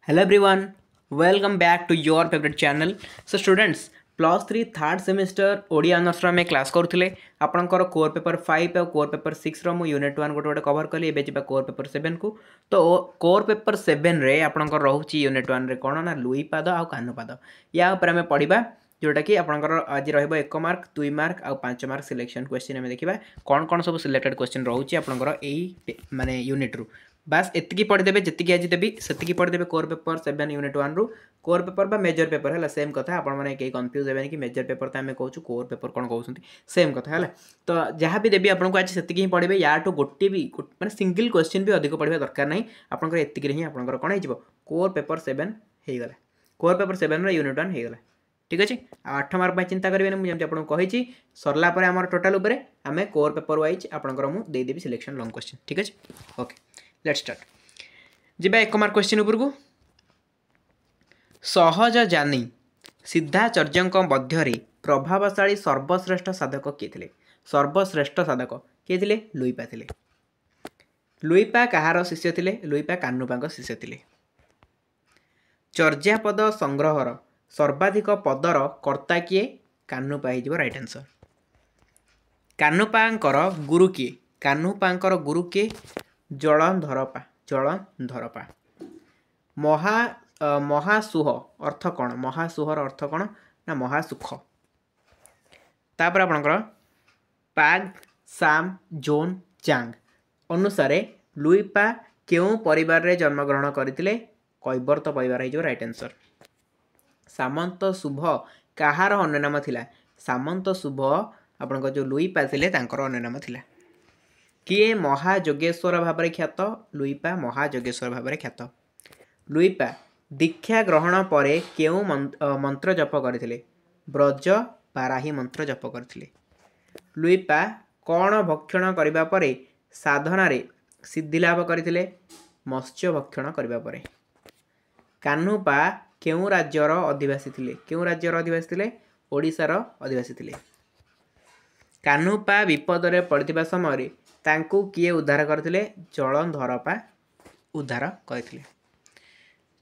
Hello everyone, welcome back to your favorite channel. So students, +3 third semester Odia honours रे class करूले आपनकर core paper 5 और core paper 6 रो मु unit 1 गोटे cover कली एबे जिबा कोर पेपर 7 को। तो कोर पेपर 7 रे आपनकर रहउची यूनिट 1 रे कोन ना लुई पाद आ कानु पाद या ऊपर हमें पढिबा जोटा कि आपनकर आज रहइबो 1 मार्क 2 मार्क और 5 मार्क सिलेक्शन क्वेश्चन हमें देखिबा कोन सब सिलेक्टेड क्वेश्चन रहउची आपनकर एई माने यूनिट रु बास एतिकी पढ़ीदेवे जी आज देवी से पढ़ीदेवे कोर पेपर 7 यूनिट 1 रु कोर पेपर बा मेजर पेपर है सेम कथा आपण मैंने कहीं कन्फ्यूज हे कि मेजर पेपर तो आम कहूँ कोर पेपर कौन कहते सेम कथा है। तो जहाँ भी देवी आपको आज से ही पढ़े या गोटे भी मैंने सिंगल क्वेश्चन भी अधिक पढ़ा दरकार नहीं आपंकर एतिक ही आपंकर कौन हो कोर पेपर 7 होगला कोर पेपर 7 यूनिट 1 होगला ठीक अच्छे। 8 मार्क चिंता करेंगे मुझे आपको कही सरला आम टोटाल आम कोर पेपर वाइज आपंकर मुझे सिलेक्शन लंग क्वेश्चन ठीक अच्छे। ओके लेट्स स्टार्ट जिबा 1 मार्क क्वेश्चन उपरकू सहज जानी सिद्धाचार्यों मध्य प्रभावशाली सर्वश्रेष्ठ साधक किए थे सर्वश्रेष्ठ साधक किए थे लुईपा थे लुईपा कहार शिष्य थे लुईपा कानुपा शिष्य थे चर्यापद संग्रहर सर्वाधिक पदर कर्ता किए कानुपा हो राइट आंसर। कानुपांकर गुरु किए कानुपांकर गुरु किए जलंधरपा महा महासुह अर्थ कौन महासुहर अर्थ कौन ना महासुख तापर आपणकर पाग साम जोन चांग अनुसार लुईपा क्यों परिवार रे जन्मग्रहण करते कैवर्त परिवार हो राइट आंसर। सामंत शुभ कहार अन्य नाम थिला सामंत शुभ आपन जो लुईपा थिले तांकर अन्य नाम थिला किए महायोगेश्वर भाव में ख्यात लुईपा महायोगेश्वर भाव में ख्यात। लुईपा दीक्षा ग्रहण पर केउ मंत्र जप करथिले ब्रज बाराही मंत्र जप करथिले। लुईपा कौन भक्षण करबा परे साधना रे सिद्धि लाभ करथिले मत्स्य भक्षण करबा परे। कानुपा केउ राज्यर अधिवासी थिले केउ राज्यर अधिवासी थिले ओडिशार अधिवासी थिले। कानुपा विपद रे पड़िथिबा समय तांकू किए उद्धार करथिले जलंधरपा उद्धार करथिले।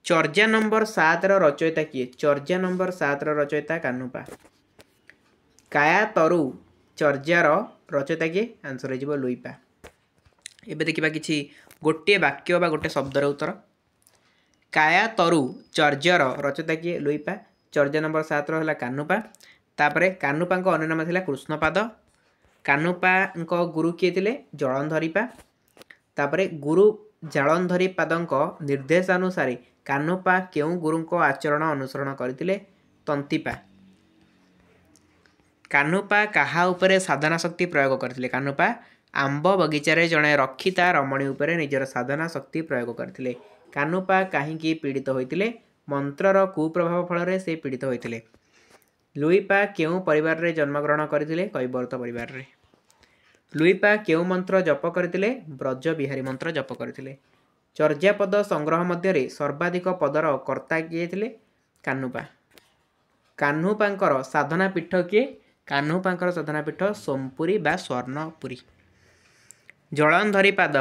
चर्या नंबर 7 रचयिता किए चर्या नंबर 7 रचयिता कानुपा। काया तरु चर्यार रचयिता किए आंसर हो लुईपा। एबे देखिबा किछि गोटे वाक्य बा गोटे शब्दर उत्तर काया तरु चर्यार रचयिता किए लुईपा चर्या नंबर 7 रहा कानुपा। तापरे कानुपा अन्य नाम थिला कृष्णपाद कानुपा गुरु किए थे जलंधरीपा तापरे गुरु जलंधरीपाद निर्देशानुसार कानुपा केउ गुरु आचरण अनुसरण करते तंतीपा। कानुपा कहा उपरे साधना शक्ति प्रयोग करते कानुपा आंब बगीचारे जड़े रक्षिता रमणी उपरे निजर साधना शक्ति प्रयोग करते। कानुपा कहीं पीड़ित होते मंत्रर कुप्रभाव फल से पीड़ित होते। लुईपा केउ परिवार रे जन्मग्रहण करते कैवर्त परिवार रे। लुईपा केउ मंत्र जप करते ब्रज बिहारी मंत्र जप करते। चर्यापद संग्रह मध्य सर्वाधिक पदर कर्ता किए थे कानुपा। कान्हुपांकर साधना पीठ किए कान्हुपांकर साधना पीठ सोमपुरी बा स्वर्णपुरी। जलंधरीपाद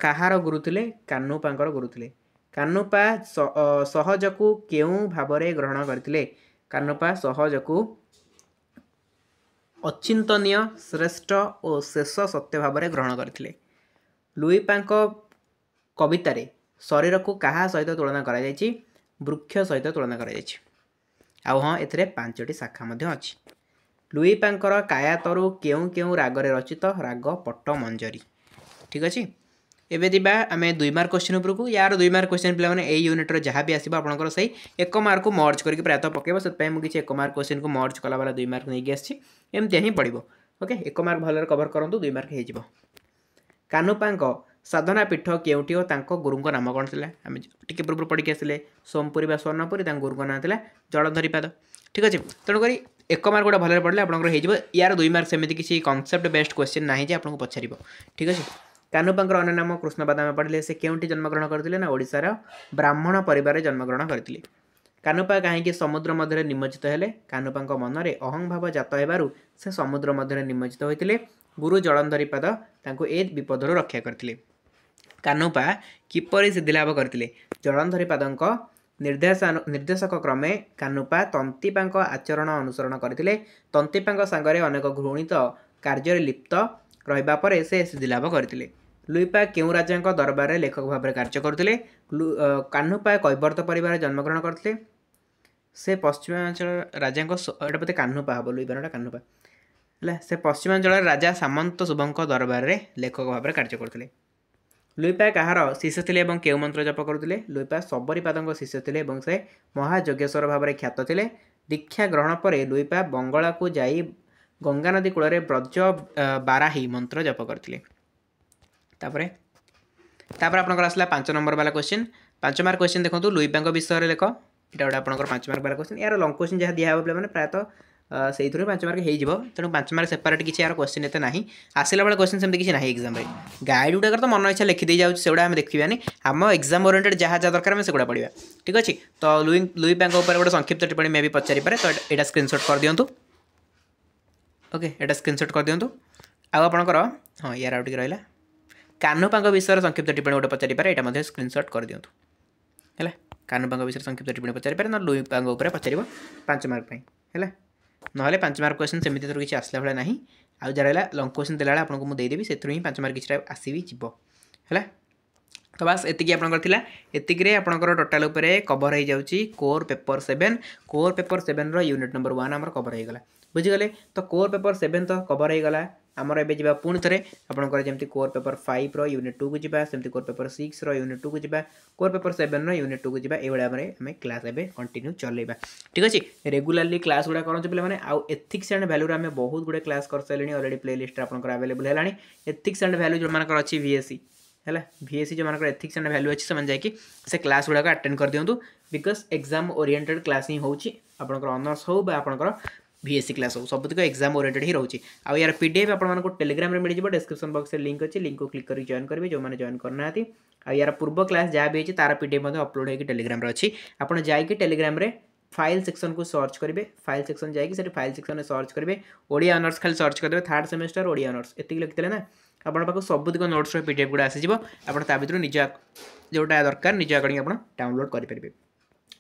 कहार गुरु थे कान्हुपांकर गुरु थे। कानुपा सहजकू केउ भाव में ग्रहण करते कानुपा सहजकू अचिंतनीय श्रेष्ठ और शेष सत्य भाव में ग्रहण करते। लुईपा कवितार शरीर को क्या सहित तुलना कर वृक्ष सहित तुलना कर हाँ ए 5टी शाखा अच्छी। लुईपा कायातरु केउ केउ रागरे रचित राग पट्ट मंजरी ठीक अच्छे। एबे दिबा आमे 2 मार्क क्वेश्चन उपरकू यार 2 मार्क क्वेश्चन पिला माने ए यूनिट रो जहाँ भी आसीबा आपनकर सही 1 मार्क को मर्ज करके प्रायतः पकेबो से मु किछि 1 मार्क क्वेश्चन को मर्ज कला वाला 2 मार्क नहीं आछि एमती ही पड़िबो। ओके 1 मार्क भलरे कवर करंतु 2 मार्क हे जिवो। कानुपांक साधना पीठ केउटी और तांको गुरुंको नाम कौन थिला आमे टिके पूर्व पढ़ी आसिले सोमपुरी बा स्वर्णपुरी तांको गुरुंको नाम थिला जलंधरीपाद ठीक अच्छे। तेणुक 1 मार्क गोटे भलरे पढ़ले आपनकर हो यार 2 मार्क सेमिति किछि कॉन्सेप्ट बेस्ड क्वेश्चन नाही जे आपनको पछारिबो ठीक अच्छे। कानुपांकर अन्य नाम कृष्णपाद आम पढ़ले से केउटी जन्मग्रहण करते ना ओडिशार ब्राह्मण परिवार जन्मग्रहण करते। कानुपा कहीं समुद्र मध्य निमज्जित हेले कानुपा मनरे अहं भाव जात हेबारु से समुद्र मध्य निमज्जित होते गुरु जलंधरीपाद तांको ए विपदर रक्षा करते। କାହ୍ନୁପା କିପରି ସିଦ୍ଧିଲାଭ କରିଥିଲେ? ଜଳନ୍ଧରୀ ପାଦଙ୍କ ନିର୍ଦ୍ଦେଶକ କ୍ରମେ କାହ୍ନୁପା ତନ୍ତିପାଙ୍କ ଆଚରଣ ଅନୁସରଣ କରିଥିଲେ। ତନ୍ତିପାଙ୍କ ସାଙ୍ଗରେ ଅନେକ ଘୃଣିତ କାର୍ଯ୍ୟରେ ଲିପ୍ତ ରହିବା ପରେ ସେ ସିଦ୍ଧିଲାଭ କରିଥିଲେ। ଲୁଇପା କେଉଁ ରାଜାଙ୍କ ଦରବାରରେ ଲେଖକ ଭାବରେ କାର୍ଯ୍ୟ କରୁଥିଲେ? କାହ୍ନୁପା କୈବର୍ତ୍ତ ପରିବାରରେ ଜନ୍ମଗ୍ରହଣ କରିଥିଲେ। ସେ ପଶ୍ଚିମାଞ୍ଚଳ ରାଜାଙ୍କ ଏଇଟା ବୋଧେ କାହ୍ନୁପା ହେବ, ଲୁଇପାଟା କାହ୍ନୁପା ହେଲା। ସେ ପଶ୍ଚିମାଞ୍ଚଳର ରାଜା ସାମନ୍ତ ଶୁଭଙ୍କ ଦରବାରରେ ଲେଖକ ଭାବରେ କାର୍ଯ୍ୟ କରୁଥିଲେ। ଲୁଇପା କାହାର ଶିଷ୍ୟ ଥିଲେ ଏବଂ କେଉଁ ମନ୍ତ୍ର ଜପ କରୁଥିଲେ? ଲୁଇପା ଶବରୀପାଦଙ୍କ ଶିଷ୍ୟ ଥିଲେ ଏବଂ ସେ ମହାଯଜ୍ଞେଶ୍ୱର ଭାବରେ ଖ୍ୟାତ ଥିଲେ। ଦୀକ୍ଷା ଗ୍ରହଣ ପରେ ଲୁଇପା ବଙ୍ଗଳାକୁ ଯାଇ ଗଙ୍ଗା ନଦୀ କୂଳରେ ବ୍ରଜ ବାରାହୀ ମନ୍ତ୍ର ଜପ କରିଥିଲେ। ତାପରେ ଆପଣଙ୍କର ଆସିଲା 5 ନମ୍ବର ବାଲା କ୍ୱେଶ୍ଚିନ୍। 5 ମାର୍କ କ୍ୱେଶ୍ଚିନ୍ ଦେଖନ୍ତୁ, ଲୁଇପାଙ୍କ ବିଷୟରେ ଲେଖ। ଏଇଟା ଗୋଟେ ଆପଣଙ୍କର 5 ମାର୍କ ବାଲା କ୍ୱେଶ୍ଚିନ୍। ଏହାର ଲଙ୍ଗ କ୍ୱେଶ୍ଚିନ୍ ଯାହା ଦିଆହେବ ପିଲାମାନେ ପ୍ରାୟତଃ ସେଇଥିରୁ 5 ମାର୍କ ହେଇଯିବ। ତେଣୁ 5 ମାର୍କ ସେପାରେଟ୍ କିଛି ଏହାର କ୍ୱେଶ୍ଚିନ୍ ଏତେ ନାହିଁ। ଆସିଲା ବେଳେ କ୍ୱେଶ୍ଚିନ୍ ସେମିତି କିଛି ନାହିଁ ଏକ୍ଜାମ୍ରେ। ଗାଇଡ଼ ଗୁଡ଼ାକର ତ ମନ ଇଚ୍ଛା ଲେଖିଦେଇ ଯାଉଛି, ସେଗୁଡ଼ା ଆମେ ଦେଖିବାନି। ଆମ ଏକ୍ଜାମ୍ ଓରିଏଣ୍ଟେଡ୍ ଯାହା ଦରକାର ଆମେ ସେଗୁଡ଼ା ପଢ଼ିବା। ଠିକ୍ ଅଛି। ତ ଲୁଇପାଙ୍କ ଉପରେ ଗୋଟେ ସଂକ୍ଷିପ୍ତ ଟିପ୍ପଣୀ ମେ ବି ପଚାରିପାରେ, ତ ଏଇଟା ସ୍କ୍ରିନ୍ସଟ୍ କରିଦିଅନ୍ତୁ। ଓକେ, ଏଇଟା ସ୍କ୍ରିନ୍ସଟ୍ କରିଦିଅନ୍ତୁ। ଆଉ ଆପଣଙ୍କର ୟାର ଆଉ ଟିକେ ରହିଲା, କାହ୍ନୁପାଙ୍କ ବିଷୟରେ ସଂକ୍ଷିପ୍ତ ଟିପ୍ପଣୀ ଗୋଟେ ପଚାରିପାରେ, ଏଇଟା ମଧ୍ୟ ସ୍କ୍ରିନ୍ସଟ୍ କରିଦିଅନ୍ତୁ ହେଲା। କାହ୍ନୁପାଙ୍କ ବିଷୟରେ ସଂକ୍ଷିପ୍ତ ଟିପ୍ପଣୀ ପଚାରିପାରେ, ନହେଲେ ଲୁଇପାଙ୍କ ଉପରେ ପଚାରିବ 5 ମାର୍କ ପାଇଁ ହେଲା। ନହେଲେ 5 ମାର୍କ କ୍ୱେଶ୍ଚିନ୍ ସେମିତି ତ କିଛି ଆସିଲା ଭଳିଆ ନାହିଁ। ଆଉ ଯାହା ରହିଲା ଲଙ୍ଗ କ୍ୱେଶ୍ଚିନ୍ ଦେଲାବେଳେ ଆପଣଙ୍କୁ ମୁଁ ଦେଇଦେବି, ସେଥିରୁ ହିଁ 5 ମାର୍କ କିଛିଟା ଆସିବି ଯିବ ହେଲା। ତ ବାସ୍ ଏତିକି ଆପଣଙ୍କର ଥିଲା। ଏତିକିରେ ଆପଣଙ୍କର ଟୋଟାଲ୍ ଉପରେ କଭର୍ ହେଇଯାଉଛି କୋର୍ ପେପର୍ 7। କୋର୍ ପେପର୍ 7ର ୟୁନିଟ୍ ନମ୍ବର 1 ଆମର କଭର୍ ହେଇଗଲା, ବୁଝିଗଲେ। ତ କୋର୍ ପେପର୍ 7 ତ କଭର୍ ହେଇଗଲା। ଆମର ଏବେ ଯିବା ପୁଣି ଥରେ ଆପଣଙ୍କର ଯେମିତି କୋର୍ ପେପର୍ 5ର ୟୁନିଟ୍ 2କୁ ଯିବା, ସେମିତି କୋର୍ ପେପର୍ 6ର ୟୁନିଟ୍ 2କୁ ଯିବା, କୋର୍ ପେପର୍ 7ର ୟୁନିଟ୍ 2କୁ ଯିବା। ଏଇଭଳିଆ ଆମେ କ୍ଲାସ୍ ଏବେ କଣ୍ଟିନ୍ୟୁ ଚଲେଇବା। ଠିକ୍ ଅଛି। ରେଗୁଲାରଲି କ୍ଲାସ୍ ଗୁଡ଼ା କରନ୍ତୁ ପିଲାମାନେ। ଆଉ ଏଥିକ୍ସ ଆଣ୍ଡ ଭ୍ୟାଲୁରେ ଆମେ ବହୁତ ଗୁଡ଼ିଏ କ୍ଲାସ୍ କରିସାରିଲେଣି ଅଲରେଡ଼ି, ପ୍ଲେଲିଷ୍ଟରେ ଆପଣଙ୍କର ଆଭେଲେବୁଲ୍ ହେଲାଣି। ଏଥିକ୍ସ ଆଣ୍ଡ ଭ୍ୟାଲୁ ଯେଉଁମାନଙ୍କର ଅଛି VSC ହେଲା, VSC ଯେଉଁମାନଙ୍କର ଏଥିକ୍ସ ଆଣ୍ଡ ଭ୍ୟାଲୁ ଅଛି ସେମାନେ ଯାଇକି ସେ କ୍ଲାସ୍ ଗୁଡ଼ାକ ଆଟେଣ୍ଡ କରିଦିଅନ୍ତୁ। ବିକଜ୍ ଏକ୍ଜାମ୍ ଓରିଏଣ୍ଟେଡ୍ କ୍ଲାସ୍ ହିଁ ହେଉଛି। ଆପଣଙ୍କର ଅନର୍ସ ହେଉ ବା ଆପଣଙ୍କର VSC କ୍ଲାସ୍ ହେଉ, ସବୁତିକ ଏକ୍ଜାମ୍ ଓରିଏଣ୍ଟେଡ୍ ହିଁ ରହୁଛି। ଆଉ ୟାର PDF ଆପଣମାନଙ୍କୁ ଟେଲିଗ୍ରାମରେ ମିଳିଯିବ। ଡେସ୍କ୍ରିପ୍ସନ୍ ବକ୍ସରେ ଲିଙ୍କ୍ ଅଛି, ଲିଙ୍କ୍କୁ କ୍ଲିକ୍ କରିକି ଜଏନ୍ କରିବେ ଯେଉଁମାନେ ଜଏନ୍ କରିନାହାନ୍ତି। ଆଉ ୟାର ପୂର୍ବ କ୍ଲାସ୍ ଯାହା ବି ହେଇଛି ତାର PDF ମଧ୍ୟ ଅପଲୋଡ଼ ହେଇକି ଟେଲିଗ୍ରାମରେ ଅଛି। ଆପଣ ଯାଇକି ଟେଲିଗ୍ରାମରେ फाइल सेक्शन को सर्च करेंगे, फाइल सेक्शन जाकि फाइल सेक्शन में सर्च करेंगे, ओडिया ऑनर्स खाली सर्च करदे 3rd सेमेस्टर ओडिया ऑनर्स एति लिखिते ना आपन पाक सबुतिक नोट्स PDF गुड़ा आसी जिवो। आपन ता भितर निज जोटा दरकार निज अकॉर्डिंग आपन डाउनलोड करि परिबे।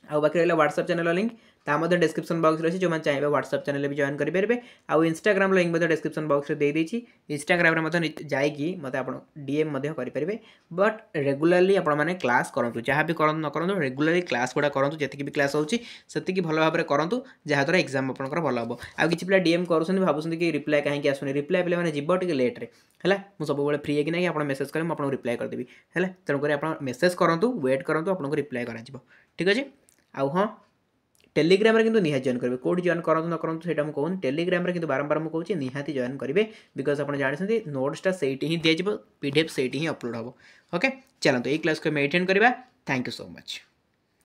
आ बाकी रहला WhatsApp चैनल लिंक ता मध्य डिस्क्रिप्शन बॉक्स रे अछि, जो मन चाहेबे WhatsApp चैनल भी जॉइन करि परिबे। आ Instagram लिंक मध्य डिस्क्रिप्शन बॉक्स रे दे देछि, Instagram रे मध्य जाईकी मते आपन DM मध्य करि परिबे। बट रेगुलरली आपन माने क्लास करंतु, जहाँ भी करंतु न करंतु रेगुलरली क्लास गुड़ा करंतु, जेतिकी भी क्लास होछि सेतिकी भलो भाबरे करंतु, जहाँ द्वारा एग्जाम आपनकर भलो हबो। आ किछि पिला DM करछन भाबुछन कि रिप्लाई काहे कि आसुनी, रिप्लाई पिला माने जिवो टिके लेट रे हैला। मु सब बेले फ्री है कि नहीं आपन मेसेज करे, मु आपन रिप्लाई कर देबी हैला। तण करे आपन मेसेज करंतु, वेट करंतु, आपन रिप्लाई करा जिवो। ठीक अछि। आउ हां टेलीग्राम रे किंतु निहाती जॉइन करेंगे, कोड जॉइन करंतु न करंतु सेटा मु कहून, टेलीग्राम रे किंतु बारंबार मु कहूची निहाती जॉइन करेंगे। बिकॉज आपन जानछन्ती नोट्सटा सेठी ही दिया जिवो, PDF सेठी ही अपलोड हबो। ओके चलंतु ए क्लास को मेंटेन करबा। Thank you so much.